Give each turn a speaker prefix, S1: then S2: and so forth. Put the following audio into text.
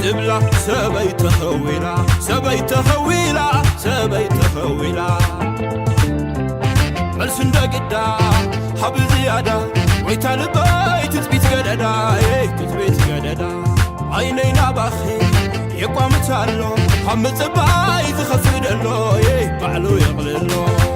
S1: تبلا سبي تخويلا سبي تخويلا سبي تخويلا السندا قدا حبل زيادة ويتال بيت تبيت قددا تبيت قددا عينينا باخي يقوى متالو هم تباي تخفد له بعلو يغللو